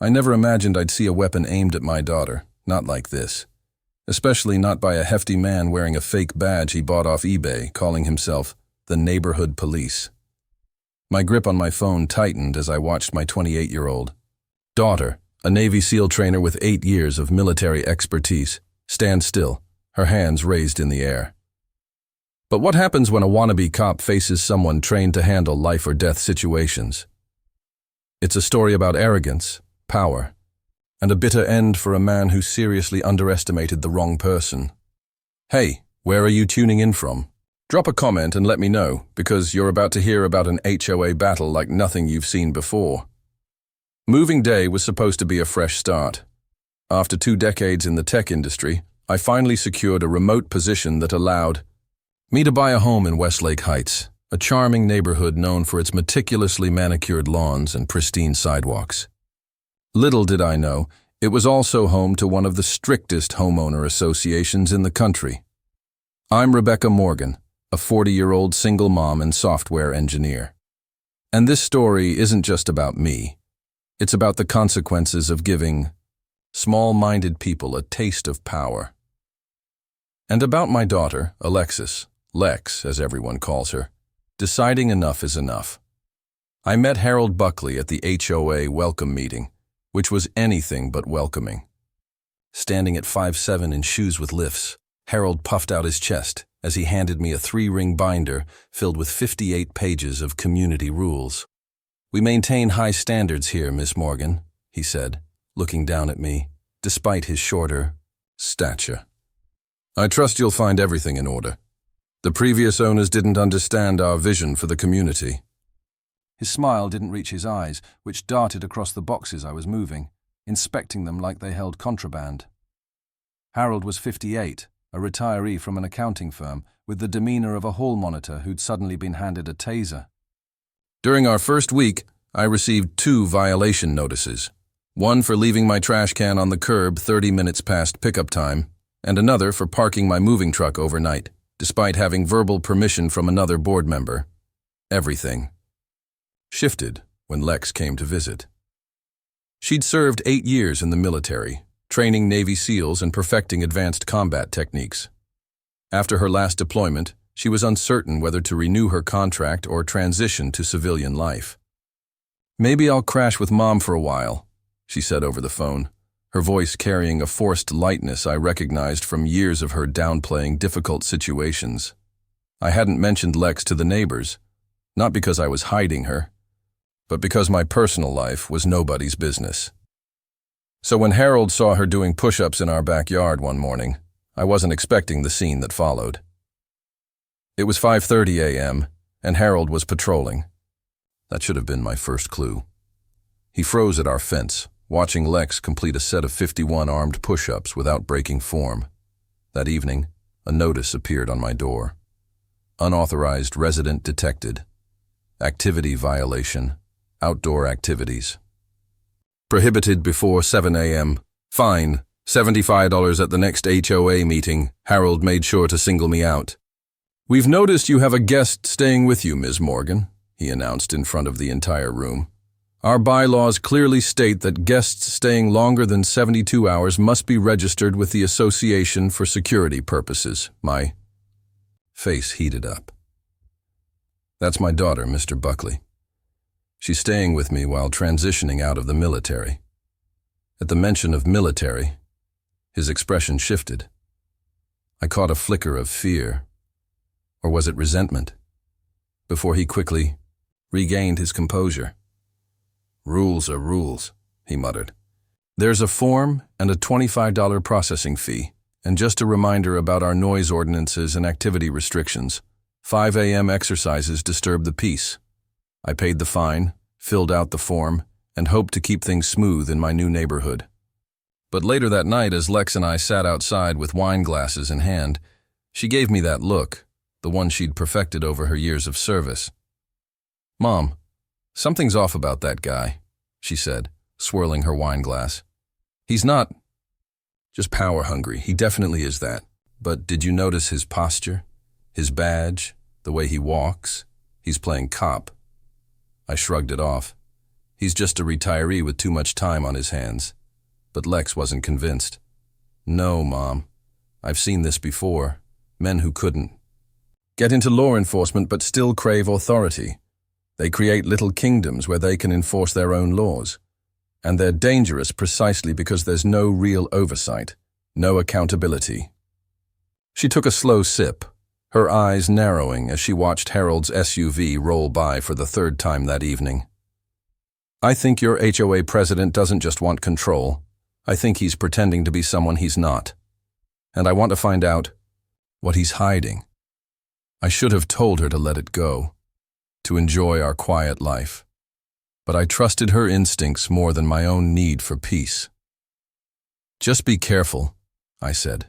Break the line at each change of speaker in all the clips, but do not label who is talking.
I never imagined I'd see a weapon aimed at my daughter, not like this. Especially not by a hefty man wearing a fake badge he bought off eBay, calling himself the neighborhood police. My grip on my phone tightened as I watched my 28-year-old daughter, a Navy SEAL trainer with 8 years of military expertise, stand still, her hands raised in the air. But what happens when a wannabe cop faces someone trained to handle life-or-death situations? It's a story about arrogance, power, and a bitter end for a man who seriously underestimated the wrong person. Hey, where are you tuning in from? Drop a comment and let me know, because you're about to hear about an HOA battle like nothing you've seen before. Moving day was supposed to be a fresh start. After 2 decades in the tech industry, I finally secured a remote position that allowed me to buy a home in Westlake Heights, a charming neighborhood known for its meticulously manicured lawns and pristine sidewalks. Little did I know, it was also home to one of the strictest homeowner associations in the country. I'm Rebecca Morgan, a 40-year-old single mom and software engineer. And this story isn't just about me. It's about the consequences of giving small-minded people a taste of power. And about my daughter, Alexis, Lex as everyone calls her, deciding enough is enough. I met Harold Buckley at the HOA welcome meeting, which was anything but welcoming. Standing at 5'7" in shoes with lifts, Harold puffed out his chest as he handed me a 3-ring binder filled with 58 pages of community rules. "We maintain high standards here, Miss Morgan," he said, looking down at me, despite his shorter stature. "I trust you'll find everything in order. The previous owners didn't understand our vision for the community." His smile didn't reach his eyes, which darted across the boxes I was moving, inspecting them like they held contraband. Harold was 58, a retiree from an accounting firm, with the demeanor of a hall monitor who'd suddenly been handed a taser. "During our first week, I received 2 violation notices. One for leaving my trash can on the curb 30 minutes past pickup time, and another for parking my moving truck overnight, despite having verbal permission from another board member. Everything shifted when Lex came to visit. She'd served 8 years in the military, training Navy SEALs and perfecting advanced combat techniques. After her last deployment, she was uncertain whether to renew her contract or transition to civilian life. "Maybe I'll crash with Mom for a while," she said over the phone, her voice carrying a forced lightness I recognized from years of her downplaying difficult situations. I hadn't mentioned Lex to the neighbors, not because I was hiding her, but because my personal life was nobody's business. So when Harold saw her doing push-ups in our backyard one morning, I wasn't expecting the scene that followed. It was 5:30 a.m., and Harold was patrolling. That should have been my first clue. He froze at our fence, watching Lex complete a set of 51 armed push-ups without breaking form. That evening, a notice appeared on my door. Unauthorized resident detected. Activity violation. Outdoor activities. Prohibited before 7 a.m. Fine, $75 at the next HOA meeting. Harold made sure to single me out. "We've noticed you have a guest staying with you, Ms. Morgan," he announced in front of the entire room. "Our bylaws clearly state that guests staying longer than 72 hours must be registered with the Association for security purposes." My face heated up. "That's my daughter, Mr. Buckley. She's staying with me while transitioning out of the military." At the mention of military, his expression shifted. I caught a flicker of fear. Or was it resentment? Before he quickly regained his composure. "Rules are rules," he muttered. "There's a form and a $25 processing fee, and just a reminder about our noise ordinances and activity restrictions. 5 a.m. exercises disturb the peace." I paid the fine, filled out the form, and hoped to keep things smooth in my new neighborhood. But later that night, as Lex and I sat outside with wine glasses in hand, she gave me that look, the one she'd perfected over her years of service. "Mom, something's off about that guy," she said, swirling her wine glass. "He's not just power hungry, he definitely is that. But did you notice his posture, his badge, the way he walks? He's playing cop." I shrugged it off. He's just a retiree with too much time on his hands. But Lex wasn't convinced. No, Mom. I've seen this before. Men who couldn't get into law enforcement but still crave authority. They create little kingdoms where they can enforce their own laws. And they're dangerous precisely because there's no real oversight, no accountability. She took a slow sip, her eyes narrowing as she watched Harold's SUV roll by for the third time that evening. I think your HOA president doesn't just want control. I think he's pretending to be someone he's not. And I want to find out what he's hiding. I should have told her to let it go, to enjoy our quiet life. But I trusted her instincts more than my own need for peace. Just be careful, I said.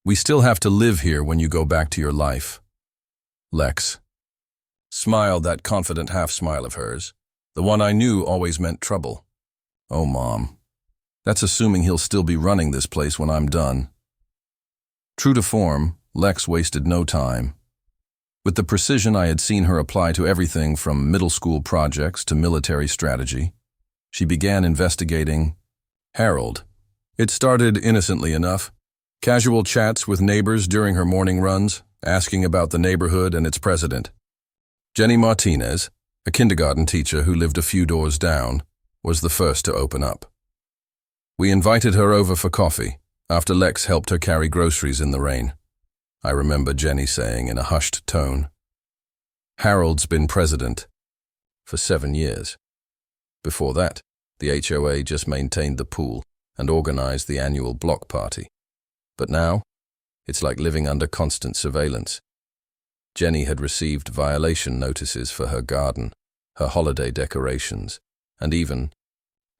We still have to live here when you go back to your life. Lex smiled that confident half-smile of hers, the one I knew always meant trouble. Oh, Mom, that's assuming he'll still be running this place when I'm done. True to form, Lex wasted no time. With the precision I had seen her apply to everything from middle school projects to military strategy, she began investigating Harold. It started innocently enough. Casual chats with neighbors during her morning runs, asking about the neighborhood and its president. Jenny Martinez, a kindergarten teacher who lived a few doors down, was the first to open up. We invited her over for coffee, after Lex helped her carry groceries in the rain. I remember Jenny saying in a hushed tone, Harold's been president for 7 years. Before that, the HOA just maintained the pool and organized the annual block party. But now, it's like living under constant surveillance. Jenny had received violation notices for her garden, her holiday decorations, and even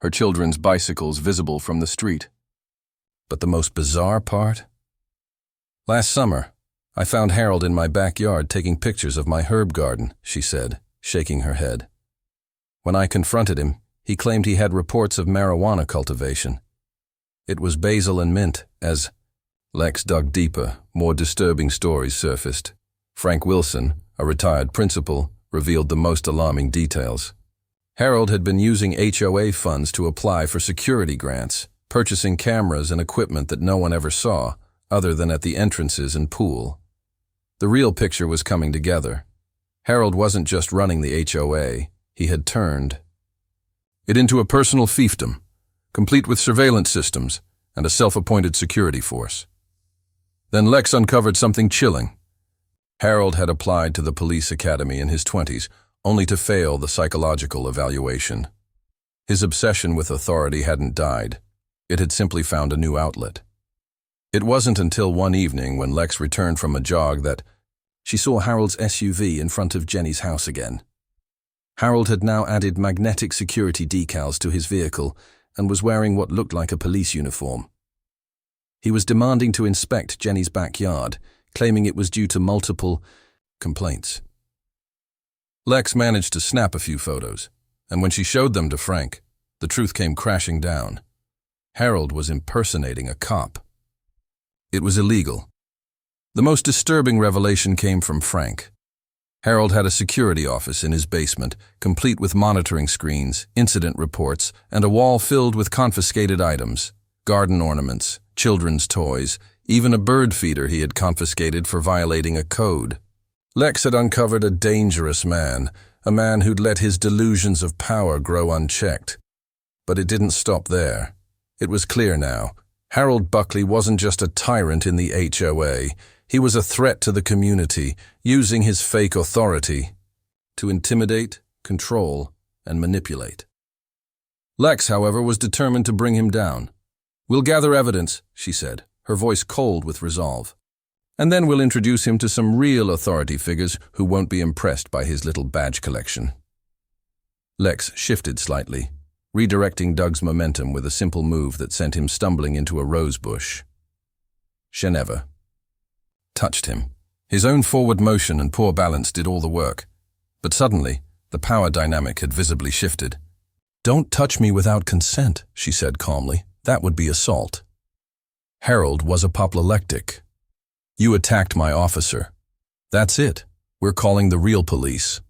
her children's bicycles visible from the street. But the most bizarre part? Last summer, I found Harold in my backyard taking pictures of my herb garden, she said, shaking her head. When I confronted him, he claimed he had reports of marijuana cultivation. It was basil and mint, as Lex dug deeper, more disturbing stories surfaced. Frank Wilson, a retired principal, revealed the most alarming details. Harold had been using HOA funds to apply for security grants, purchasing cameras and equipment that no one ever saw, other than at the entrances and pool. The real picture was coming together. Harold wasn't just running the HOA, he had turned it into a personal fiefdom, complete with surveillance systems and a self-appointed security force. Then Lex uncovered something chilling. Harold had applied to the police academy in his 20s, only to fail the psychological evaluation. His obsession with authority hadn't died. It had simply found a new outlet. It wasn't until one evening when Lex returned from a jog that she saw Harold's SUV in front of Jenny's house again. Harold had now added magnetic security decals to his vehicle and was wearing what looked like a police uniform. He was demanding to inspect Jenny's backyard, claiming it was due to multiple complaints. Lex managed to snap a few photos, and when she showed them to Frank, the truth came crashing down. Harold was impersonating a cop. It was illegal. The most disturbing revelation came from Frank. Harold had a security office in his basement, complete with monitoring screens, incident reports, and a wall filled with confiscated items, garden ornaments, children's toys, even a bird feeder he had confiscated for violating a code. Lex had uncovered a dangerous man, a man who'd let his delusions of power grow unchecked. But it didn't stop there. It was clear now. Harold Buckley wasn't just a tyrant in the HOA. He was a threat to the community, using his fake authority to intimidate, control, and manipulate. Lex, however, was determined to bring him down. "We'll gather evidence," she said, her voice cold with resolve. "And then we'll introduce him to some real authority figures who won't be impressed by his little badge collection." Lex shifted slightly, redirecting Doug's momentum with a simple move that sent him stumbling into a rose bush. She never touched him. His own forward motion and poor balance did all the work. But suddenly, the power dynamic had visibly shifted. "Don't touch me without consent," she said calmly. "That would be assault." Harold was apoplectic. "You attacked my officer. That's it. We're calling the real police."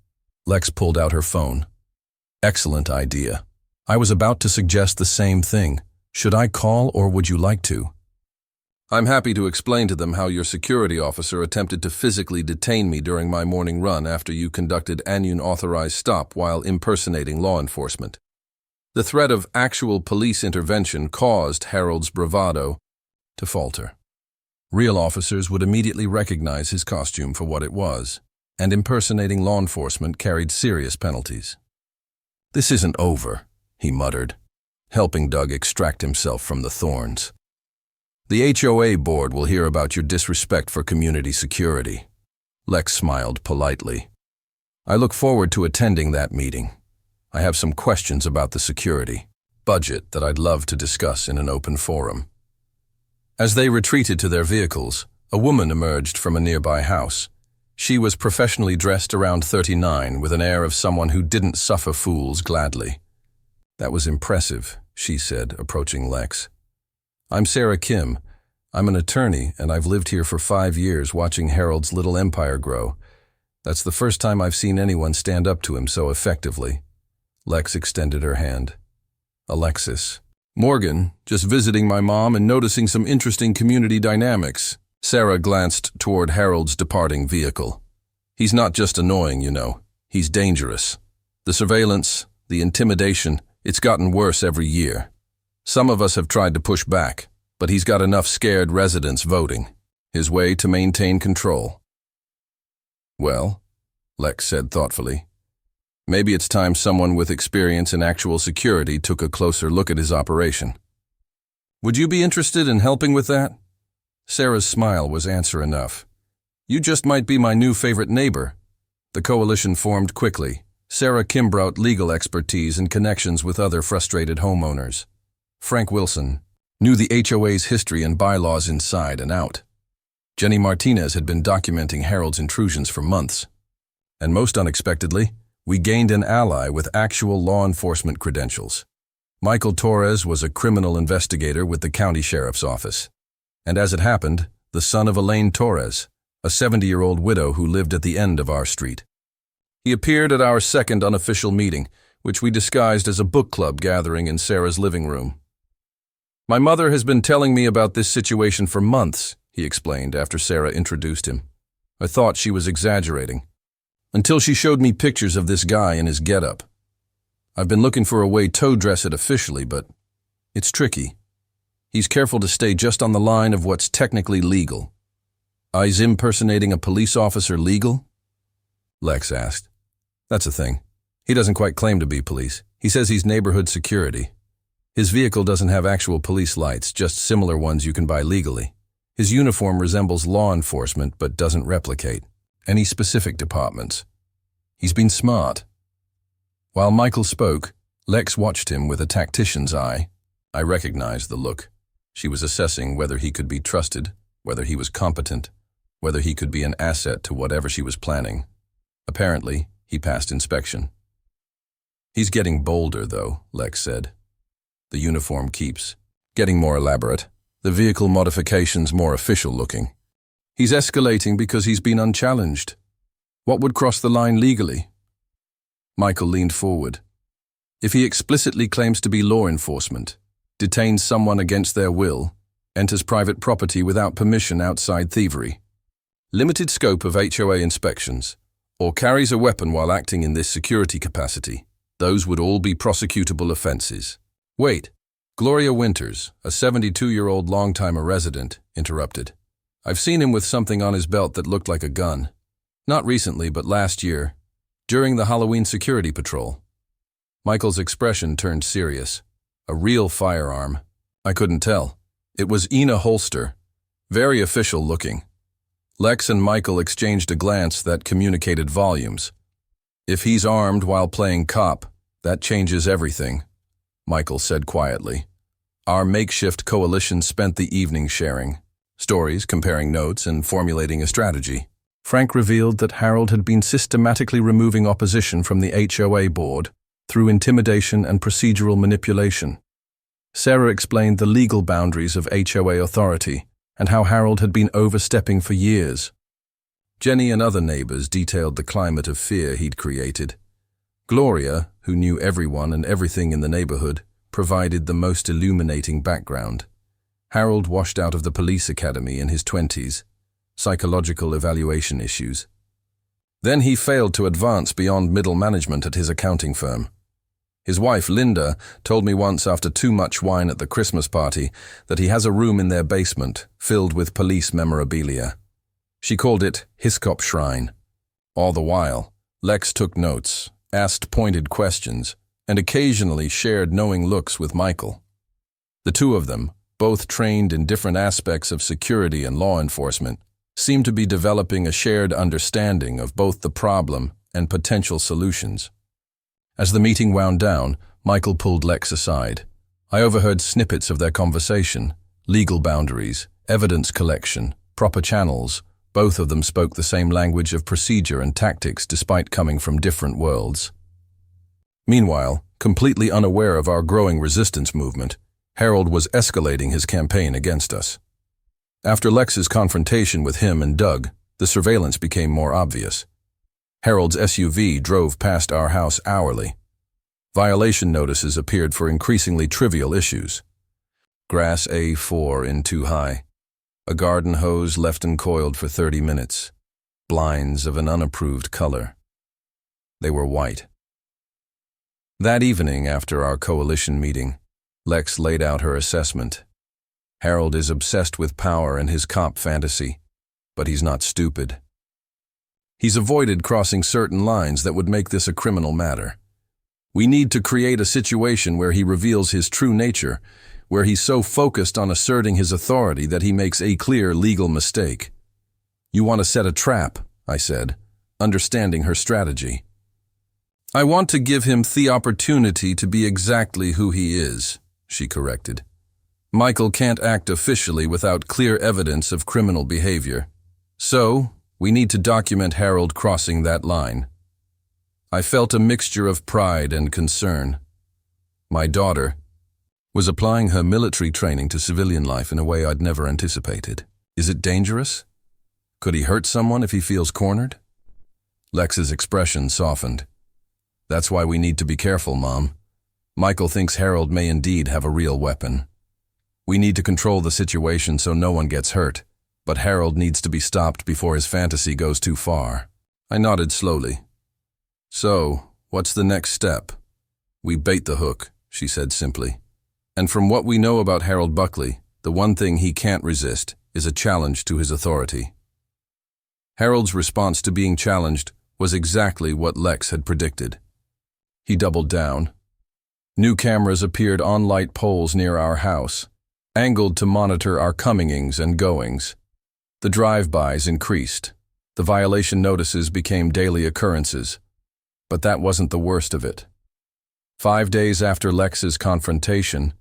Lex pulled out her phone. Excellent idea. I was about to suggest the same thing. Should I call or would you like to? I'm happy to explain to them how your security officer attempted to physically detain me during my morning run after you conducted an unauthorized stop while impersonating law enforcement. The threat of actual police intervention caused Harold's bravado to falter. Real officers would immediately recognize his costume for what it was, and impersonating law enforcement carried serious penalties. This isn't over, he muttered, helping Doug extract himself from the thorns. The HOA board will hear about your disrespect for community security. Lex smiled politely. I look forward to attending that meeting. I have some questions about the security budget that I'd love to discuss in an open forum. As they retreated to their vehicles, a woman emerged from a nearby house. She was professionally dressed around 39 with an air of someone who didn't suffer fools gladly. That was impressive, she said, approaching Lex. I'm Sarah Kim. I'm an attorney, and I've lived here for 5 years watching Harold's little empire grow. That's the first time I've seen anyone stand up to him so effectively. Lex extended her hand. Alexis. Morgan, just visiting my mom and noticing some interesting community dynamics. Sarah glanced toward Harold's departing vehicle. He's not just annoying, you know. He's dangerous. The surveillance, the intimidation, it's gotten worse every year. Some of us have tried to push back, but he's got enough scared residents voting. His way to maintain control. Well, Lex said thoughtfully, maybe it's time someone with experience in actual security took a closer look at his operation. Would you be interested in helping with that? Sarah's smile was answer enough. You just might be my new favorite neighbor. The coalition formed quickly. Sarah Kim brought legal expertise and connections with other frustrated homeowners. Frank Wilson knew the HOA's history and bylaws inside and out. Jenny Martinez had been documenting Harold's intrusions for months. And most unexpectedly, we gained an ally with actual law enforcement credentials. Michael Torres was a criminal investigator with the county sheriff's office. And as it happened, the son of Elaine Torres, a 70-year-old widow who lived at the end of our street. He appeared at our second unofficial meeting, which we disguised as a book club gathering in Sarah's living room. My mother has been telling me about this situation for months, he explained after Sarah introduced him. I thought she was exaggerating, until she showed me pictures of this guy in his getup. I've been looking for a way to dress it officially, but it's tricky. He's careful to stay just on the line of what's technically legal. Is impersonating a police officer legal? Lex asked. That's a thing. He doesn't quite claim to be police. He says he's neighborhood security. His vehicle doesn't have actual police lights, just similar ones you can buy legally. His uniform resembles law enforcement but doesn't replicate any specific departments. He's been smart. While Michael spoke, Lex watched him with a tactician's eye. I recognized the look. She was assessing whether he could be trusted, whether he was competent, whether he could be an asset to whatever she was planning. Apparently, he passed inspection. He's getting bolder, though, Lex said. The uniform keeps getting more elaborate, the vehicle modifications more official-looking. He's escalating because he's been unchallenged. What would cross the line legally? Michael leaned forward. If he explicitly claims to be law enforcement, detains someone against their will, enters private property without permission outside thievery, limited scope of HOA inspections, or carries a weapon while acting in this security capacity, those would all be prosecutable offenses. Wait, Gloria Winters, a 72-year-old long-timer resident, interrupted. I've seen him with something on his belt that looked like a gun. Not recently, but last year, during the Halloween security patrol. Michael's expression turned serious. A real firearm. I couldn't tell. It was in a holster. Very official looking. Lex and Michael exchanged a glance that communicated volumes. If he's armed while playing cop, that changes everything, Michael said quietly. Our makeshift coalition spent the evening sharing stories, comparing notes, and formulating a strategy. Frank revealed that Harold had been systematically removing opposition from the HOA board through intimidation and procedural manipulation. Sarah explained the legal boundaries of HOA authority and how Harold had been overstepping for years. Jenny and other neighbors detailed the climate of fear he'd created. Gloria, who knew everyone and everything in the neighborhood, provided the most illuminating background. Harold washed out of the police academy in his 20s, psychological evaluation issues. Then he failed to advance beyond middle management at his accounting firm. His wife, Linda, told me once after too much wine at the Christmas party that he has a room in their basement filled with police memorabilia. She called it Hiscop Shrine. All the while, Lex took notes, asked pointed questions, and occasionally shared knowing looks with Michael. The two of them, both trained in different aspects of security and law enforcement, seemed to be developing a shared understanding of both the problem and potential solutions. As the meeting wound down, Michael pulled Lex aside. I overheard snippets of their conversation: legal boundaries, evidence collection, proper channels. Both of them spoke the same language of procedure and tactics despite coming from different worlds. Meanwhile, completely unaware of our growing resistance movement, Harold was escalating his campaign against us. After Lex's confrontation with him and Doug, the surveillance became more obvious. Harold's SUV drove past our house hourly. Violation notices appeared for increasingly trivial issues. Grass A4 in too high. A garden hose left uncoiled for 30 minutes. Blinds of an unapproved color. They were white. That evening, after our coalition meeting, Lex laid out her assessment. Harold is obsessed with power and his cop fantasy, but he's not stupid. He's avoided crossing certain lines that would make this a criminal matter. We need to create a situation where he reveals his true nature, where he's so focused on asserting his authority that he makes a clear legal mistake. You want to set a trap, I said, understanding her strategy. I want to give him the opportunity to be exactly who he is, she corrected. Michael can't act officially without clear evidence of criminal behavior. So, we need to document Harold crossing that line. I felt a mixture of pride and concern. My daughter was applying her military training to civilian life in a way I'd never anticipated. Is it dangerous? Could he hurt someone if he feels cornered? Lex's expression softened. That's why we need to be careful, Mom. Michael thinks Harold may indeed have a real weapon. We need to control the situation so no one gets hurt, but Harold needs to be stopped before his fantasy goes too far. I nodded slowly. So, what's the next step? We bait the hook, she said simply. And from what we know about Harold Buckley, the one thing he can't resist is a challenge to his authority. Harold's response to being challenged was exactly what Lex had predicted. He doubled down. New cameras appeared on light poles near our house, angled to monitor our comings and goings. The drive-bys increased. The violation notices became daily occurrences. But that wasn't the worst of it. 5 days after Lex's confrontation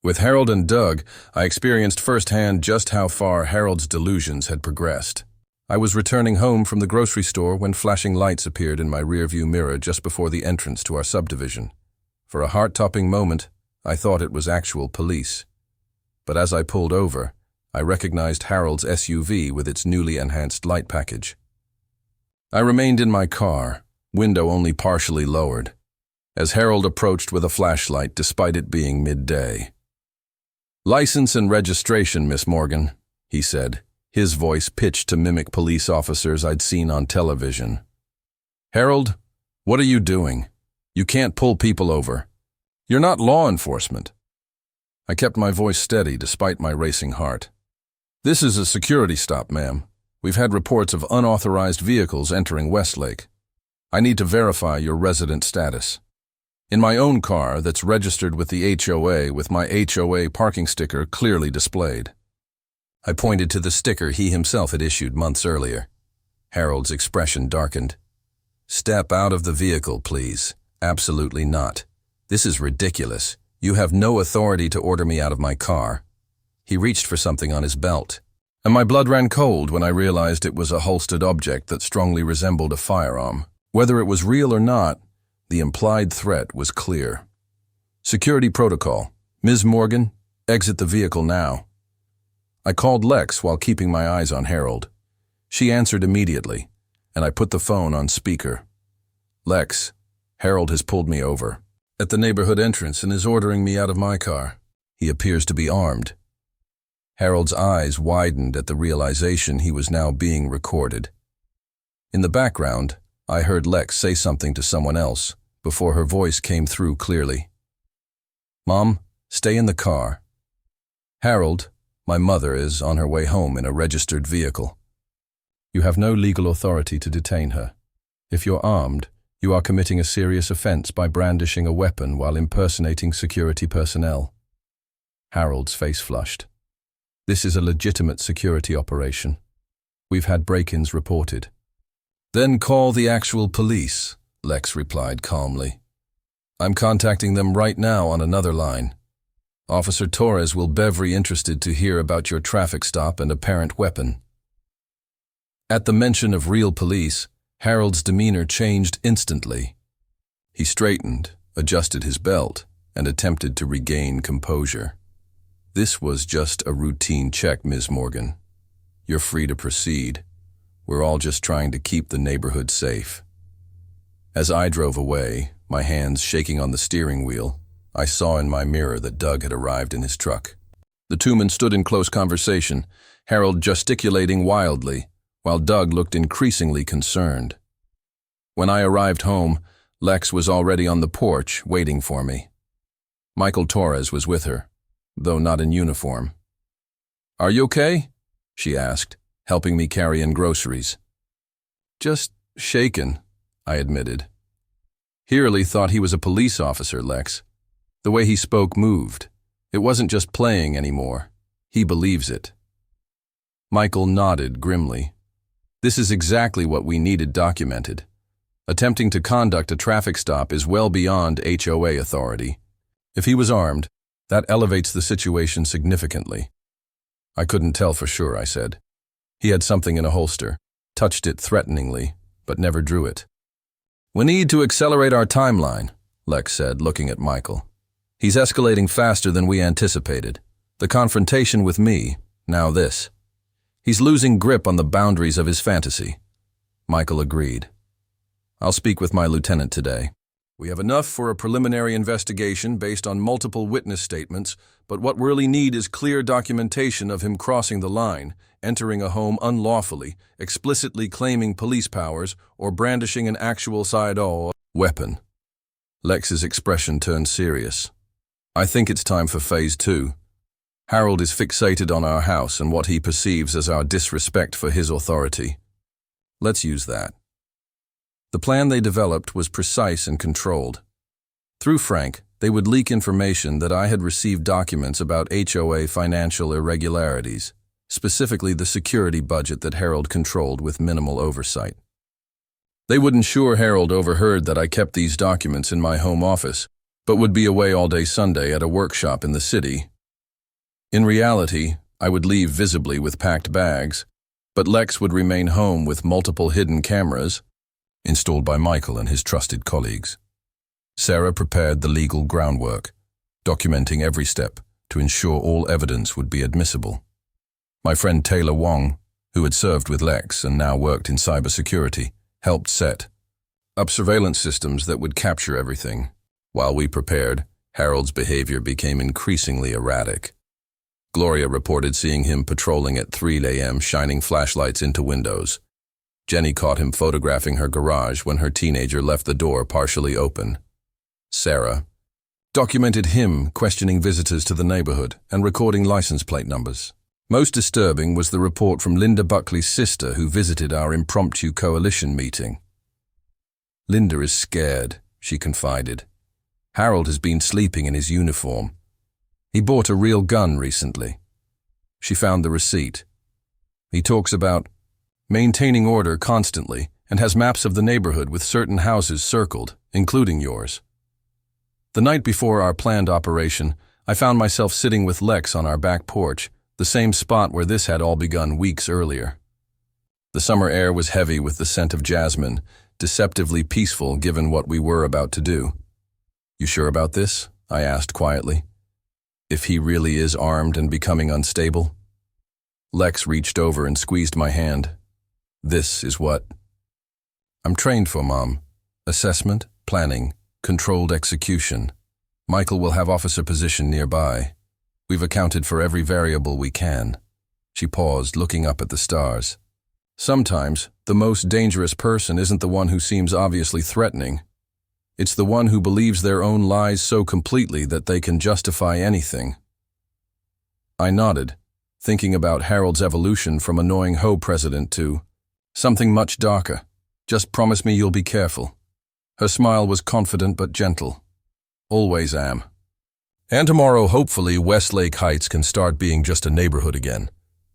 with Harold and Doug, I experienced firsthand just how far Harold's delusions had progressed. I was returning home from the grocery store when flashing lights appeared in my rearview mirror just before the entrance to our subdivision. For a heart-topping moment, I thought it was actual police. But as I pulled over, I recognized Harold's SUV with its newly enhanced light package. I remained in my car, window only partially lowered, as Harold approached with a flashlight despite it being midday. "License and registration, Miss Morgan," he said, his voice pitched to mimic police officers I'd seen on television. "Harold, what are you doing? You can't pull people over. You're not law enforcement." I kept my voice steady despite my racing heart. "This is a security stop, ma'am. We've had reports of unauthorized vehicles entering Westlake. I need to verify your resident status. In my own car that's registered with the HOA with my HOA parking sticker clearly displayed." I pointed to the sticker he himself had issued months earlier. Harold's expression darkened. "Step out of the vehicle, please." "Absolutely not. This is ridiculous. You have no authority to order me out of my car." He reached for something on his belt, and my blood ran cold when I realized it was a holstered object that strongly resembled a firearm. Whether it was real or not, the implied threat was clear. "Security protocol. Ms. Morgan, exit the vehicle now." I called Lex while keeping my eyes on Harold. She answered immediately, and I put the phone on speaker. "Lex, Harold has pulled me over at the neighborhood entrance and is ordering me out of my car. He appears to be armed. Harold's eyes widened at the realization he was now being recorded. In the background, I heard Lex say something to someone else before her voice came through clearly. "Mom, stay in the car. Harold, my mother, is on her way home in a registered vehicle. You have no legal authority to detain her. If you're armed, you are committing a serious offense by brandishing a weapon while impersonating security personnel." Harold's face flushed. "This is a legitimate security operation. We've had break-ins reported." "Then call the actual police," Lex replied calmly. "I'm contacting them right now on another line. Officer Torres will be very interested to hear about your traffic stop and apparent weapon." At the mention of real police, Harold's demeanor changed instantly. He straightened, adjusted his belt, and attempted to regain composure. "This was just a routine check, Ms. Morgan. You're free to proceed. We're all just trying to keep the neighborhood safe." As I drove away, my hands shaking on the steering wheel, I saw in my mirror that Doug had arrived in his truck. The two men stood in close conversation, Harold gesticulating wildly, while Doug looked increasingly concerned. When I arrived home, Lex was already on the porch, waiting for me. Michael Torres was with her, though not in uniform. "Are you okay?" she asked, helping me carry in groceries. "Just shaken," I admitted. Hurley thought he was a police officer, Lex. The way he spoke moved. It wasn't just playing anymore. He believes it. Michael nodded grimly. "This is exactly what we needed documented. Attempting to conduct a traffic stop is well beyond HOA authority. If he was armed, that elevates the situation significantly." "I couldn't tell for sure," I said. "He had something in a holster, touched it threateningly, but never drew it." "We need to accelerate our timeline," Lex said, looking at Michael. "He's escalating faster than we anticipated. The confrontation with me, now this. He's losing grip on the boundaries of his fantasy." Michael agreed. "I'll speak with my lieutenant today. We have enough for a preliminary investigation based on multiple witness statements, but what we really need is clear documentation of him crossing the line, entering a home unlawfully, explicitly claiming police powers, or brandishing an actual side-o weapon." Lex's expression turned serious. "I think it's time for Phase 2. Harold is fixated on our house and what he perceives as our disrespect for his authority. Let's use that." The plan they developed was precise and controlled. Through Frank, they would leak information that I had received documents about HOA financial irregularities, specifically the security budget that Harold controlled with minimal oversight. They would ensure Harold overheard that I kept these documents in my home office, but would be away all day Sunday at a workshop in the city. In reality, I would leave visibly with packed bags, but Lex would remain home with multiple hidden cameras, installed by Michael and his trusted colleagues. Sarah prepared the legal groundwork, documenting every step to ensure all evidence would be admissible. My friend Taylor Wong, who had served with Lex and now worked in cybersecurity, helped set up surveillance systems that would capture everything. While we prepared, Harold's behavior became increasingly erratic. Gloria reported seeing him patrolling at 3 a.m. shining flashlights into windows. Jenny caught him photographing her garage when her teenager left the door partially open. Sarah documented him questioning visitors to the neighborhood and recording license plate numbers. Most disturbing was the report from Linda Buckley's sister, who visited our impromptu coalition meeting. "Linda is scared," she confided. "Harold has been sleeping in his uniform. He bought a real gun recently." She found the receipt. "He talks about maintaining order constantly and has maps of the neighborhood with certain houses circled, including yours." The night before our planned operation, I found myself sitting with Lex on our back porch, the same spot where this had all begun weeks earlier. The summer air was heavy with the scent of jasmine, deceptively peaceful given what we were about to do. "You sure about this?" I asked quietly. "If he really is armed and becoming unstable?" Lex reached over and squeezed my hand. "This is what I'm trained for, Mom. Assessment, planning, controlled execution. Michael will have officer position nearby. We've accounted for every variable we can. She paused, looking up at the stars. Sometimes, the most dangerous person isn't the one who seems obviously threatening. It's the one who believes their own lies so completely that they can justify anything. I nodded, thinking about Harold's evolution from annoying HOA president to something much darker. Just promise me you'll be careful. Her smile was confident but gentle. Always am. And tomorrow, hopefully, Westlake Heights can start being just a neighborhood again,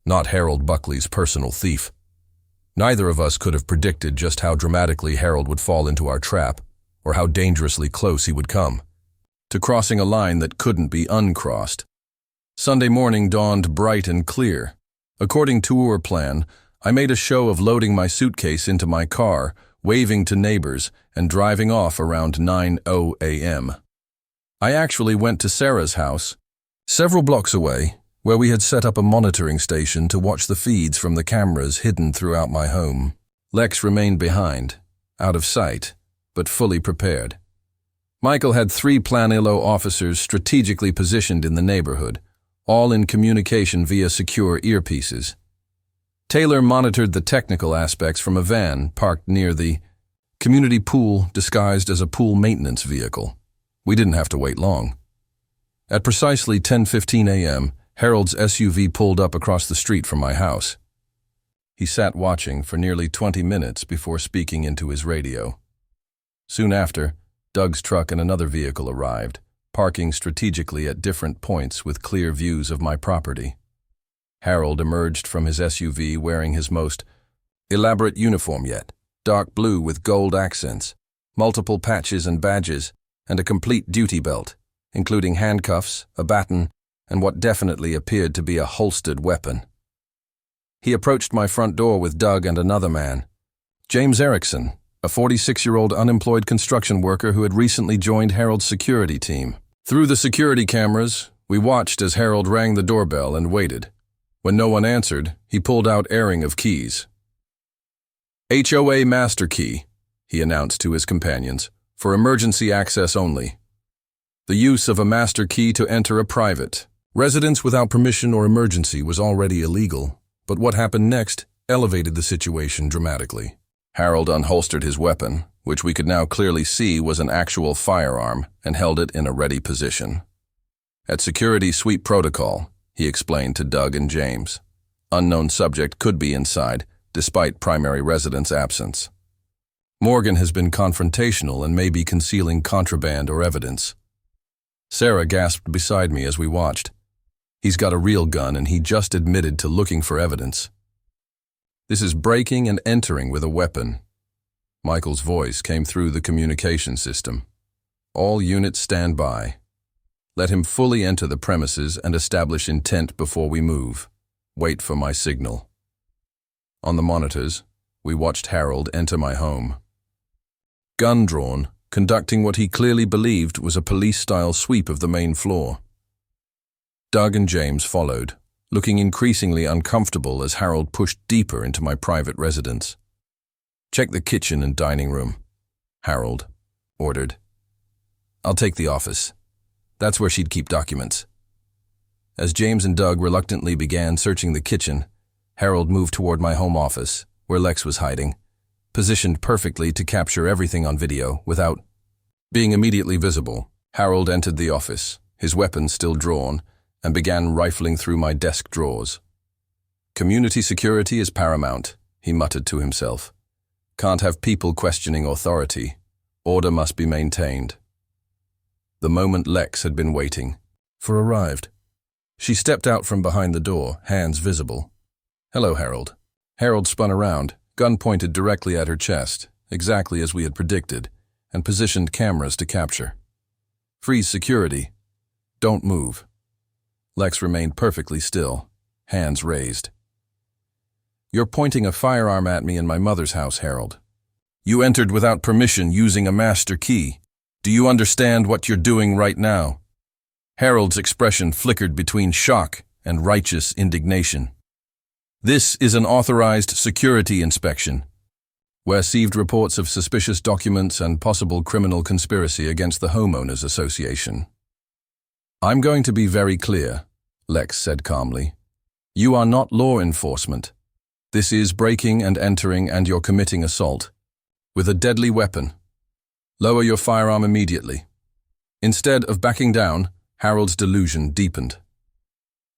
not Harold Buckley's personal thief. Neither of us could have predicted just how dramatically Harold would fall into our trap, or how dangerously close he would come, to crossing a line that couldn't be uncrossed. Sunday morning dawned bright and clear. According to our plan, I made a show of loading my suitcase into my car, waving to neighbors, and driving off around 9:00 a.m. I actually went to Sarah's house, several blocks away, where we had set up a monitoring station to watch the feeds from the cameras hidden throughout my home. Lex remained behind, out of sight, but fully prepared. Michael had 3 Planillo officers strategically positioned in the neighborhood, all in communication via secure earpieces. Taylor monitored the technical aspects from a van parked near the community pool disguised as a pool maintenance vehicle. We didn't have to wait long. At precisely 10:15 a.m., Harold's SUV pulled up across the street from my house. He sat watching for nearly 20 minutes before speaking into his radio. Soon after, Doug's truck and another vehicle arrived, parking strategically at different points with clear views of my property. Harold emerged from his SUV wearing his most elaborate uniform yet, dark blue with gold accents, multiple patches and badges, and a complete duty belt, including handcuffs, a baton, and what definitely appeared to be a holstered weapon. He approached my front door with Doug and another man, James Erickson, a 46-year-old unemployed construction worker who had recently joined Harold's security team. Through the security cameras, we watched as Harold rang the doorbell and waited. When no one answered, he pulled out airing of keys. HOA master key, he announced to his companions, for emergency access only. The use of a master key to enter a private residence without permission or emergency was already illegal, but what happened next elevated the situation dramatically. Harold unholstered his weapon, which we could now clearly see was an actual firearm, and held it in a ready position. At security sweep protocol, he explained to Doug and James, unknown subject could be inside, despite primary residence absence. Morgan has been confrontational and may be concealing contraband or evidence. Sarah gasped beside me as we watched. He's got a real gun and he just admitted to looking for evidence. This is breaking and entering with a weapon. Michael's voice came through the communication system. All units stand by. Let him fully enter the premises and establish intent before we move. Wait for my signal. On the monitors, we watched Harold enter my home. Gun drawn, conducting what he clearly believed was a police-style sweep of the main floor. Doug and James followed, looking increasingly uncomfortable as Harold pushed deeper into my private residence. Check the kitchen and dining room, Harold ordered. I'll take the office. That's where she'd keep documents. As James and Doug reluctantly began searching the kitchen, Harold moved toward my home office, where Lex was hiding, positioned perfectly to capture everything on video without being immediately visible. Harold entered the office, his weapon still drawn, and began rifling through my desk drawers. Community security is paramount, he muttered to himself. Can't have people questioning authority. Order must be maintained. The moment Lex had been waiting for arrived. She stepped out from behind the door, hands visible. Hello, Harold. Harold spun around, gun pointed directly at her chest, exactly as we had predicted, and positioned cameras to capture. Freeze security. Don't move. Lex remained perfectly still, hands raised. You're pointing a firearm at me in my mother's house, Harold. You entered without permission using a master key. Do you understand what you're doing right now? Harold's expression flickered between shock and righteous indignation. This is an authorized security inspection. where received reports of suspicious documents and possible criminal conspiracy against the homeowners association. I'm going to be very clear, Lex said calmly. You are not law enforcement. This is breaking and entering, and you're committing assault with a deadly weapon. Lower your firearm immediately. Instead of backing down, Harold's delusion deepened.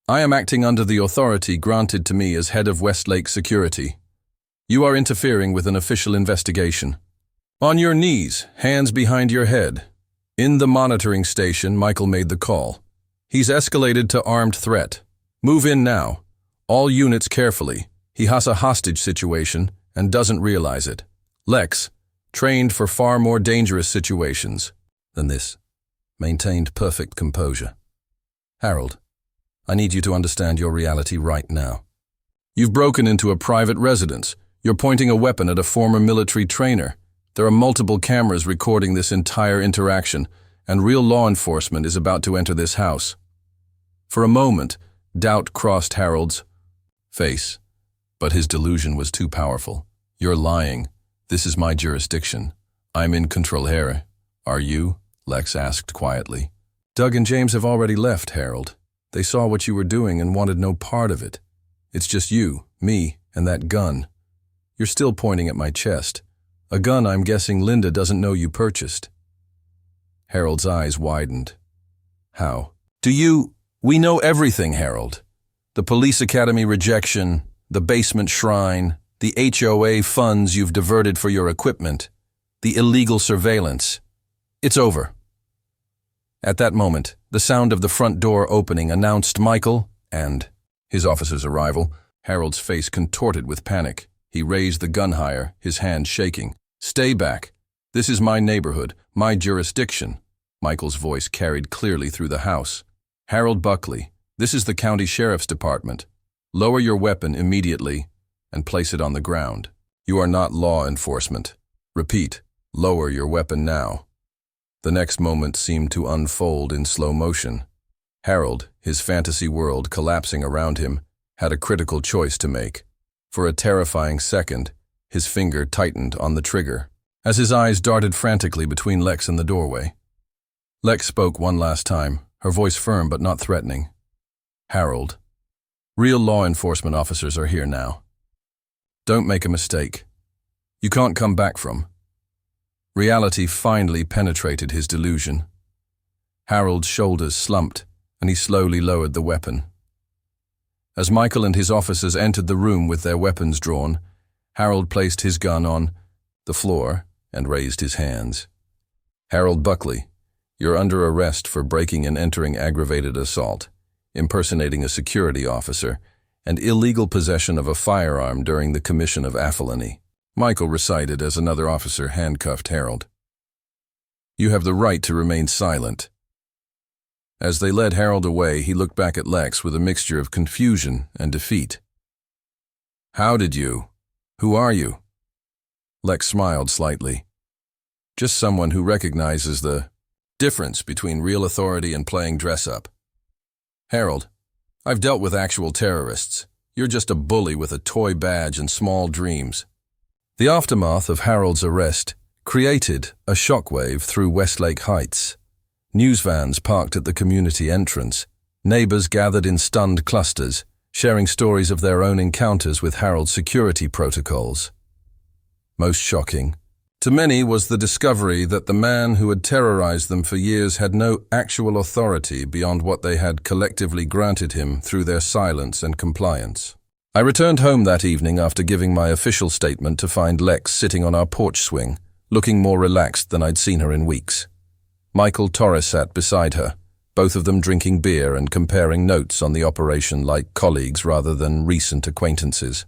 I am acting under the authority granted to me as head of Westlake Security. You are interfering with an official investigation. On your knees, hands behind your head. In the monitoring station, Michael made the call. He's escalated to armed threat. Move in now. All units carefully. He has a hostage situation and doesn't realize it. Lex, trained for far more dangerous situations than this, maintained perfect composure. Harold, I need you to understand your reality right now. You've broken into a private residence. You're pointing a weapon at a former military trainer. There are multiple cameras recording this entire interaction, and real law enforcement is about to enter this house. For a moment, doubt crossed Harold's face, but his delusion was too powerful. You're lying. This is my jurisdiction. I'm in control here. Are you? Lex asked quietly. Doug and James have already left, Harold. They saw what you were doing and wanted no part of it. It's just you, me, and that gun. You're still pointing at my chest. A gun I'm guessing Linda doesn't know you purchased. Harold's eyes widened. How? We know everything, Harold. The police academy rejection, the basement shrine, the HOA funds you've diverted for your equipment, the illegal surveillance. It's over. At that moment, the sound of the front door opening announced Michael and his officer's arrival. Harold's face contorted with panic. He raised the gun higher, his hand shaking. Stay back. This is my neighborhood, my jurisdiction. Michael's voice carried clearly through the house. Harold Buckley, this is the county sheriff's department. Lower your weapon immediately and place it on the ground. You are not law enforcement. Repeat, lower your weapon now. The next moment seemed to unfold in slow motion. Harold, his fantasy world collapsing around him, had a critical choice to make. For a terrifying second, his finger tightened on the trigger, as his eyes darted frantically between Lex and the doorway. Lex spoke one last time, her voice firm but not threatening. Harold, real law enforcement officers are here now. Don't make a mistake. You can't come back from. Reality finally penetrated his delusion. Harold's shoulders slumped, and he slowly lowered the weapon. As Michael and his officers entered the room with their weapons drawn, Harold placed his gun on the floor and raised his hands. Harold Buckley, you're under arrest for breaking and entering aggravated assault, impersonating a security officer, and illegal possession of a firearm during the commission of a felony, Michael recited as another officer handcuffed Harold. You have the right to remain silent. As they led Harold away, he looked back at Lex with a mixture of confusion and defeat. How did you? Who are you? Lex smiled slightly. Just someone who recognizes the difference between real authority and playing dress-up. Harold, I've dealt with actual terrorists. You're just a bully with a toy badge and small dreams. The aftermath of Harold's arrest created a shockwave through Westlake Heights. News vans parked at the community entrance. Neighbors gathered in stunned clusters, sharing stories of their own encounters with Harold's security protocols. Most shocking to many was the discovery that the man who had terrorized them for years had no actual authority beyond what they had collectively granted him through their silence and compliance. I returned home that evening after giving my official statement to find Lex sitting on our porch swing, looking more relaxed than I'd seen her in weeks. Michael Torres sat beside her, both of them drinking beer and comparing notes on the operation like colleagues rather than recent acquaintances.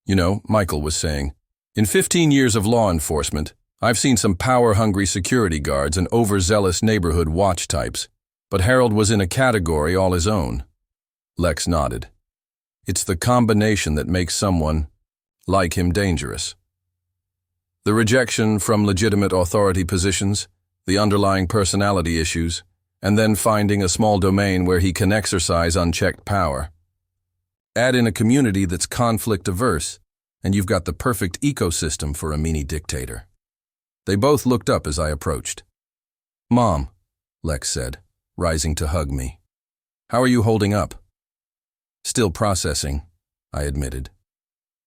You know, Michael was saying, in 15 years of law enforcement, I've seen some power-hungry security guards and overzealous neighborhood watch types, but Harold was in a category all his own. Lex nodded. It's the combination that makes someone like him dangerous. The rejection from legitimate authority positions, the underlying personality issues, and then finding a small domain where he can exercise unchecked power. Add in a community that's conflict-averse, and you've got the perfect ecosystem for a mini dictator." They both looked up as I approached. "Mom," Lex said, rising to hug me. "How are you holding up?" "Still processing," I admitted.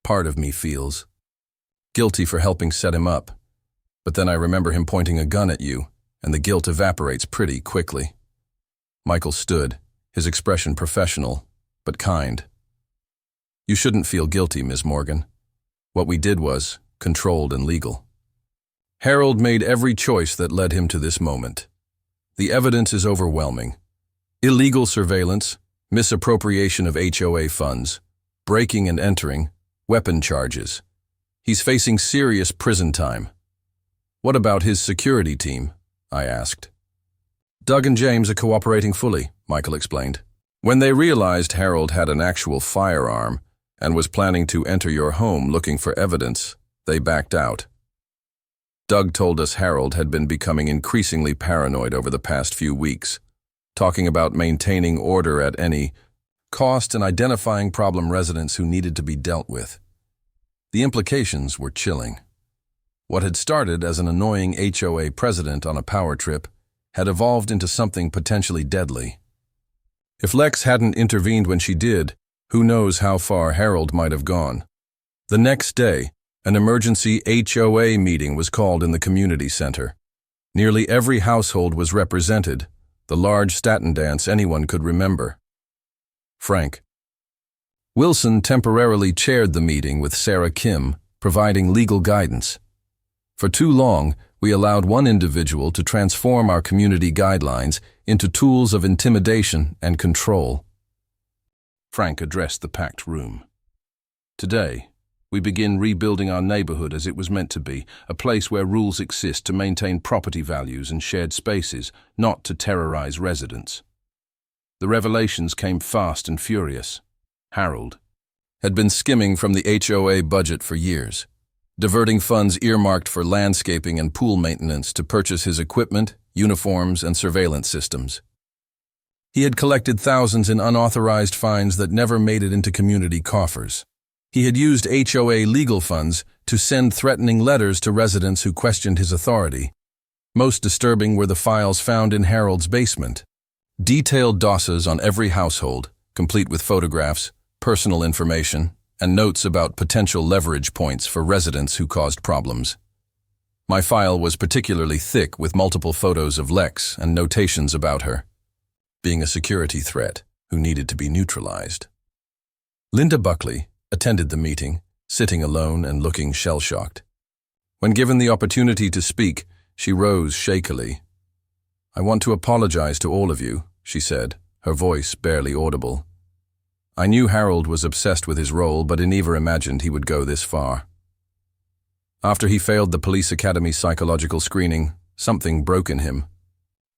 Part of me feels guilty for helping set him up, but then I remember him pointing a gun at you, and the guilt evaporates pretty quickly. Michael stood, his expression professional, but kind. "You shouldn't feel guilty, Ms. Morgan. What we did was controlled and legal. Harold made every choice that led him to this moment. The evidence is overwhelming. Illegal surveillance, misappropriation of HOA funds, breaking and entering, weapon charges. He's facing serious prison time." "What about his security team?" I asked. "Doug and James are cooperating fully," Michael explained. "When they realized Harold had an actual firearm and was planning to enter your home looking for evidence, they backed out. Doug told us Harold had been becoming increasingly paranoid over the past few weeks, talking about maintaining order at any cost and identifying problem residents who needed to be dealt with. The implications were chilling. What had started as an annoying HOA president on a power trip had evolved into something potentially deadly. If Lex hadn't intervened when she did, who knows how far Harold might have gone. The next day, an emergency HOA meeting was called in the community center. Nearly every household was represented, the large Staten dance anyone could remember. Frank. Wilson temporarily chaired the meeting with Sarah Kim, providing legal guidance. For too long, we allowed one individual to transform our community guidelines into tools of intimidation and control. Frank addressed the packed room. "Today, we begin rebuilding our neighborhood as it was meant to be, a place where rules exist to maintain property values and shared spaces, not to terrorize residents." The revelations came fast and furious. Harold had been skimming from the HOA budget for years, diverting funds earmarked for landscaping and pool maintenance to purchase his equipment, uniforms, and surveillance systems. He had collected thousands in unauthorized fines that never made it into community coffers. He had used HOA legal funds to send threatening letters to residents who questioned his authority. Most disturbing were the files found in Harold's basement. Detailed dossiers on every household, complete with photographs, personal information, and notes about potential leverage points for residents who caused problems. My file was particularly thick with multiple photos of Lex and notations about her, being a security threat who needed to be neutralized. Linda Buckley attended the meeting, sitting alone and looking shell-shocked. When given the opportunity to speak, she rose shakily. "I want to apologize to all of you," she said, her voice barely audible. "I knew Harold was obsessed with his role, but I never imagined he would go this far. After he failed the police academy psychological screening, something broke in him.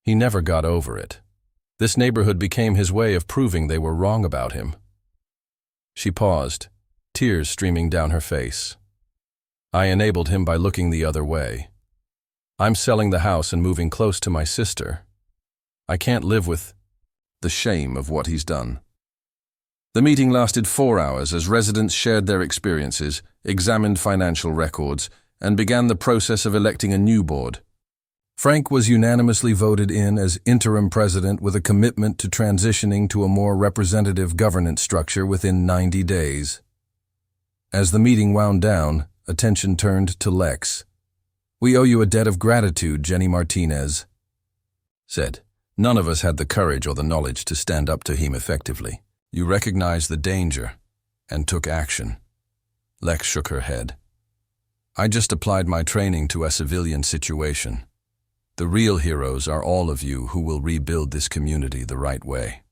He never got over it. This neighborhood became his way of proving they were wrong about him." She paused, tears streaming down her face. "I enabled him by looking the other way. I'm selling the house and moving close to my sister. I can't live with the shame of what he's done." The meeting lasted 4 hours as residents shared their experiences, examined financial records, and began the process of electing a new board. Frank was unanimously voted in as interim president with a commitment to transitioning to a more representative governance structure within 90 days. As the meeting wound down, attention turned to Lex. "We owe you a debt of gratitude, Jenny Martinez," said. "None of us had the courage or the knowledge to stand up to him effectively. You recognized the danger and took action." Lex shook her head. "I just applied my training to a civilian situation. The real heroes are all of you who will rebuild this community the right way."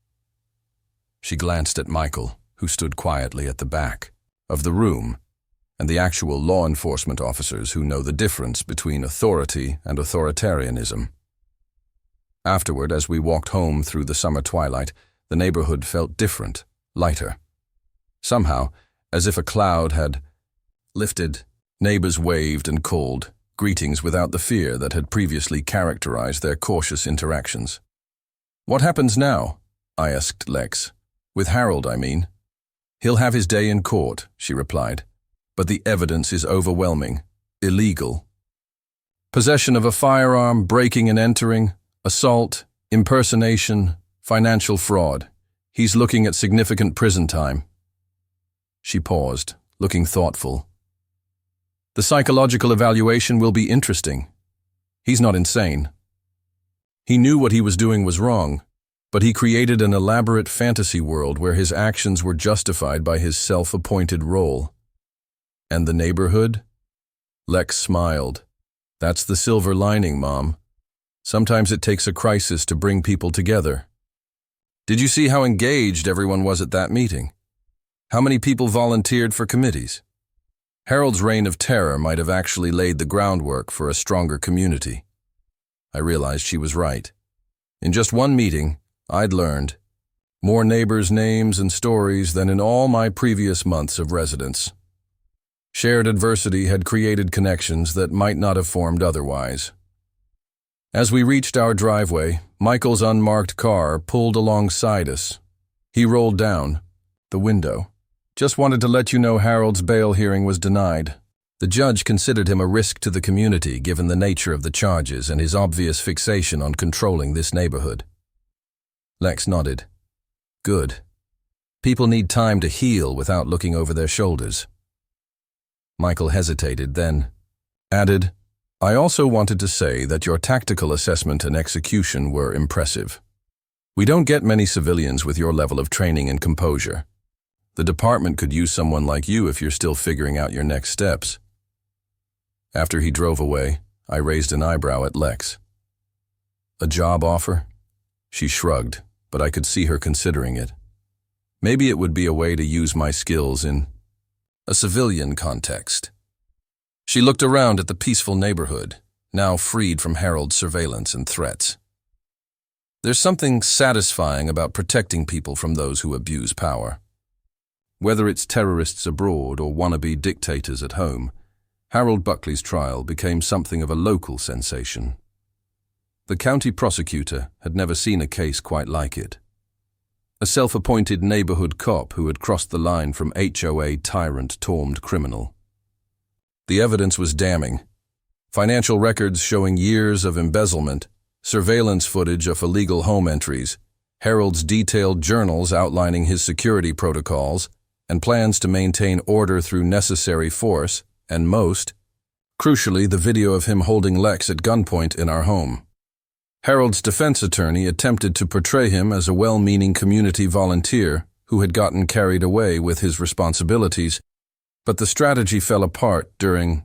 She glanced at Michael, who stood quietly at the back of the room, and the actual law enforcement officers who know the difference between authority and authoritarianism. Afterward, as we walked home through the summer twilight, the neighborhood felt different, lighter. Somehow, as if a cloud had lifted, neighbors waved and called, greetings without the fear that had previously characterized their cautious interactions. "What happens now?" I asked Lex. "With Harold, I mean." "He'll have his day in court," she replied. but the evidence is overwhelming. Illegal. Possession of a firearm, breaking and entering, assault, impersonation, financial fraud. He's looking at significant prison time. She paused, looking thoughtful. The psychological evaluation will be interesting. He's not insane. He knew what he was doing was wrong, but he created an elaborate fantasy world where his actions were justified by his self-appointed role. And the neighborhood? Lex smiled. That's the silver lining, Mom. Sometimes it takes a crisis to bring people together. Did you see how engaged everyone was at that meeting? How many people volunteered for committees? Harold's reign of terror might have actually laid the groundwork for a stronger community. I realized she was right. In just one meeting, I'd learned more neighbors' names and stories than in all my previous months of residence. Shared adversity had created connections that might not have formed otherwise. As we reached our driveway, Michael's unmarked car pulled alongside us. He rolled down the window. Just wanted to let you know Harold's bail hearing was denied. The judge considered him a risk to the community given the nature of the charges and his obvious fixation on controlling this neighborhood. Lex nodded. Good. People need time to heal without looking over their shoulders. Michael hesitated, then added, I also wanted to say that your tactical assessment and execution were impressive. We don't get many civilians with your level of training and composure. The department could use someone like you if you're still figuring out your next steps. After he drove away, I raised an eyebrow at Lex. A job offer? She shrugged, but I could see her considering it. Maybe it would be a way to use my skills in a civilian context. She looked around at the peaceful neighborhood, now freed from Harold's surveillance and threats. There's something satisfying about protecting people from those who abuse power. Whether it's terrorists abroad or wannabe dictators at home, Harold Buckley's trial became something of a local sensation. The county prosecutor had never seen a case quite like it. A self-appointed neighborhood cop who had crossed the line from HOA tyrant turned criminal. The evidence was damning. Financial records showing years of embezzlement, surveillance footage of illegal home entries, Harold's detailed journals outlining his security protocols, and plans to maintain order through necessary force, and most, crucially, the video of him holding Lex at gunpoint in our home. Harold's defense attorney attempted to portray him as a well-meaning community volunteer who had gotten carried away with his responsibilities, but the strategy fell apart during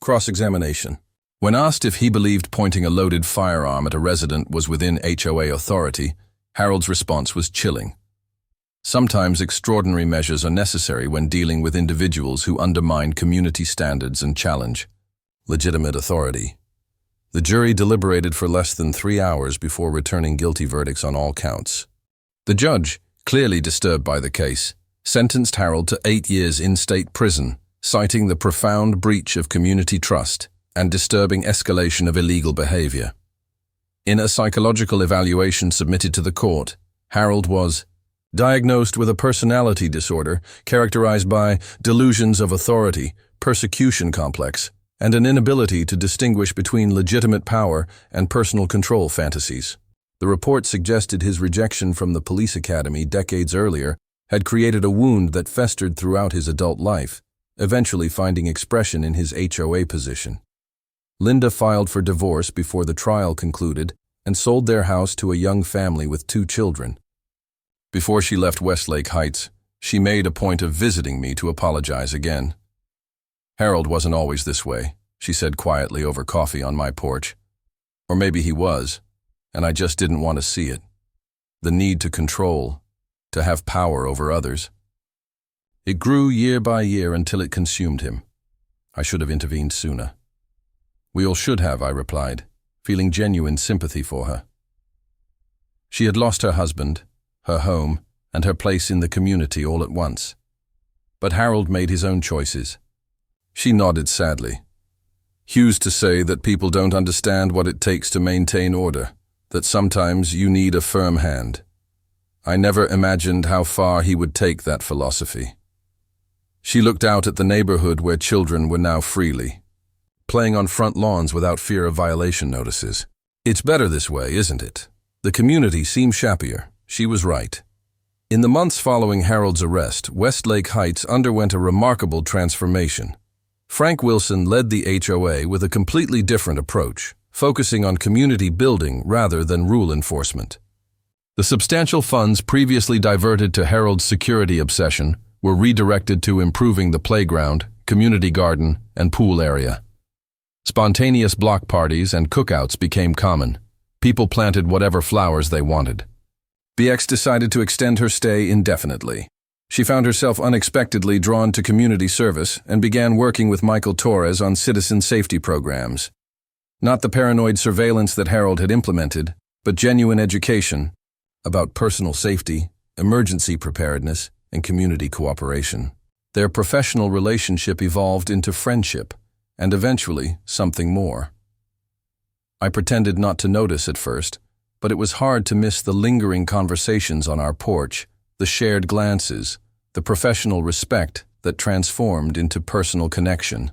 cross-examination. When asked if he believed pointing a loaded firearm at a resident was within HOA authority, Harold's response was chilling. Sometimes extraordinary measures are necessary when dealing with individuals who undermine community standards and challenge legitimate authority. The jury deliberated for less than 3 hours before returning guilty verdicts on all counts. The judge, clearly disturbed by the case, sentenced Harold to 8 years in state prison, citing the profound breach of community trust and disturbing escalation of illegal behavior. In a psychological evaluation submitted to the court, Harold was diagnosed with a personality disorder characterized by delusions of authority, persecution complex, and an inability to distinguish between legitimate power and personal control fantasies. The report suggested his rejection from the police academy decades earlier had created a wound that festered throughout his adult life, eventually finding expression in his HOA position. Linda filed for divorce before the trial concluded and sold their house to a young family with 2 children. Before she left Westlake Heights, she made a point of visiting me to apologize again. Harold wasn't always this way, she said quietly over coffee on my porch. Or maybe he was, and I just didn't want to see it. The need to control, to have power over others. It grew year by year until it consumed him. I should have intervened sooner. We all should have, I replied, feeling genuine sympathy for her. She had lost her husband, her home, and her place in the community all at once. But Harold made his own choices. She nodded sadly. Hughes to say that people don't understand what it takes to maintain order, that sometimes you need a firm hand. I never imagined how far he would take that philosophy. She looked out at the neighborhood where children were now freely playing on front lawns without fear of violation notices. It's better this way, isn't it? The community seems happier. She was right. In the months following Harold's arrest, Westlake Heights underwent a remarkable transformation. Frank Wilson led the HOA with a completely different approach, focusing on community building rather than rule enforcement. The substantial funds previously diverted to Harold's security obsession were redirected to improving the playground, community garden, and pool area. Spontaneous block parties and cookouts became common. People planted whatever flowers they wanted. BX decided to extend her stay indefinitely. She found herself unexpectedly drawn to community service and began working with Michael Torres on citizen safety programs. Not the paranoid surveillance that Harold had implemented, but genuine education about personal safety, emergency preparedness, and community cooperation. Their professional relationship evolved into friendship, and eventually something more. I pretended not to notice at first, but it was hard to miss the lingering conversations on our porch, the shared glances, the professional respect that transformed into personal connection.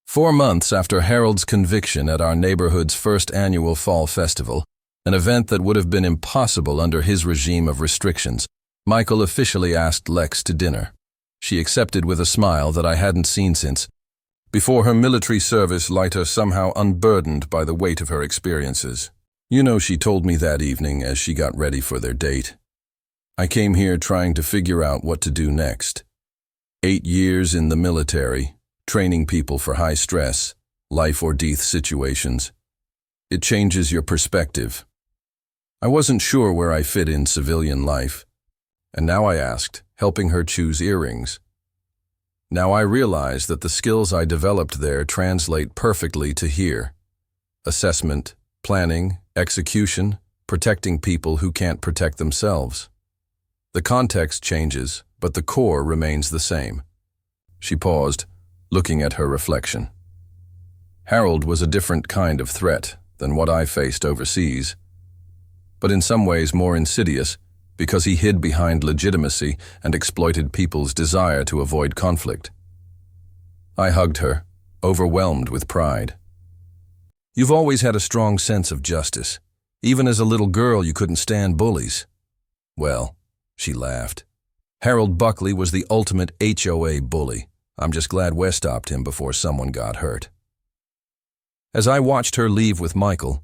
4 months after Harold's conviction at our neighborhood's first annual fall festival, an event that would have been impossible under his regime of restrictions, Michael officially asked Lex to dinner. She accepted with a smile that I hadn't seen since, before her military service lighter somehow unburdened by the weight of her experiences. You know, she told me that evening as she got ready for their date. I came here trying to figure out what to do next. 8 years in the military, training people for high stress, life or death situations. It changes your perspective. I wasn't sure where I fit in civilian life, and now I asked, helping her choose earrings. Now I realize that the skills I developed there translate perfectly to here. Assessment, planning, execution, protecting people who can't protect themselves. The context changes, but the core remains the same. She paused, looking at her reflection. Harold was a different kind of threat than what I faced overseas, but in some ways more insidious because he hid behind legitimacy and exploited people's desire to avoid conflict. I hugged her, overwhelmed with pride. You've always had a strong sense of justice. Even as a little girl, you couldn't stand bullies. Well, she laughed. Harold Buckley was the ultimate HOA bully. I'm just glad Wes stopped him before someone got hurt. As I watched her leave with Michael,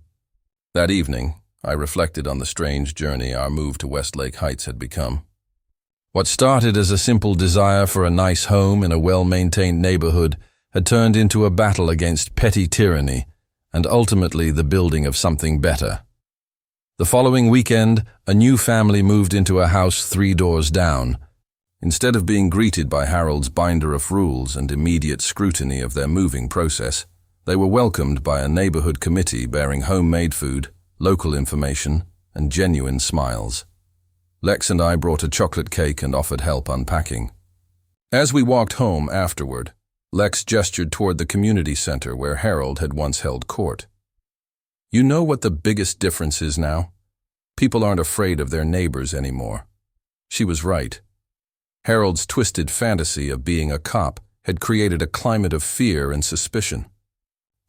that evening, I reflected on the strange journey our move to Westlake Heights had become. What started as a simple desire for a nice home in a well-maintained neighborhood had turned into a battle against petty tyranny and ultimately the building of something better. The following weekend, a new family moved into a house 3 doors down. Instead of being greeted by Harold's binder of rules and immediate scrutiny of their moving process, they were welcomed by a neighborhood committee bearing homemade food, local information, and genuine smiles. Lex and I brought a chocolate cake and offered help unpacking. As we walked home afterward, Lex gestured toward the community center where Harold had once held court. You know what the biggest difference is now? People aren't afraid of their neighbors anymore. She was right. Harold's twisted fantasy of being a cop had created a climate of fear and suspicion.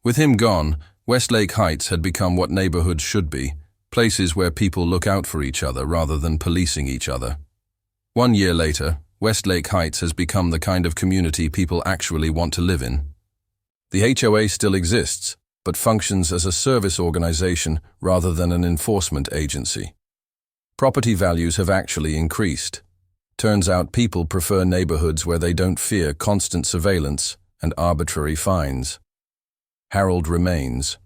With him gone, Westlake Heights had become what neighborhoods should be, places where people look out for each other rather than policing each other. 1 year later, Westlake Heights has become the kind of community people actually want to live in. The HOA still exists, but functions as a service organization rather than an enforcement agency. Property values have actually increased. Turns out people prefer neighborhoods where they don't fear constant surveillance and arbitrary fines. Harold remains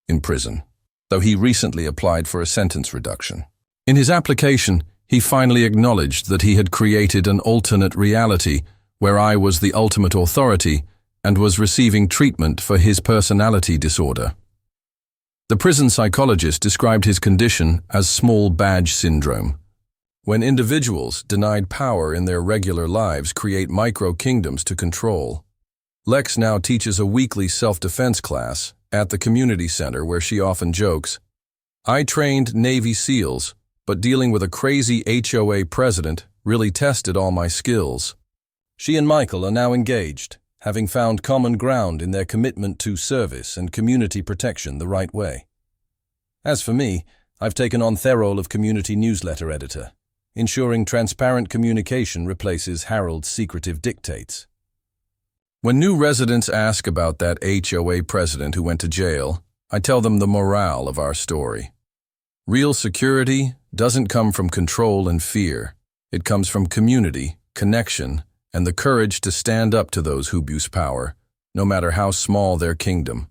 in prison, though he recently applied for a sentence reduction. In his application, he finally acknowledged that he had created an alternate reality where I was the ultimate authority and was receiving treatment for his personality disorder. The prison psychologist described his condition as small badge syndrome, when individuals denied power in their regular lives create micro-kingdoms to control. Lex now teaches a weekly self-defense class at the community center where she often jokes, "I trained Navy SEALs, but dealing with a crazy HOA president really tested all my skills." She and Michael are now engaged, having found common ground in their commitment to service and community protection the right way. As for me, I've taken on the role of community newsletter editor, ensuring transparent communication replaces Harold's secretive dictates. When new residents ask about that HOA president who went to jail, I tell them the morale of our story. Real security doesn't come from control and fear. It comes from community, connection, and the courage to stand up to those who abuse power, no matter how small their kingdom.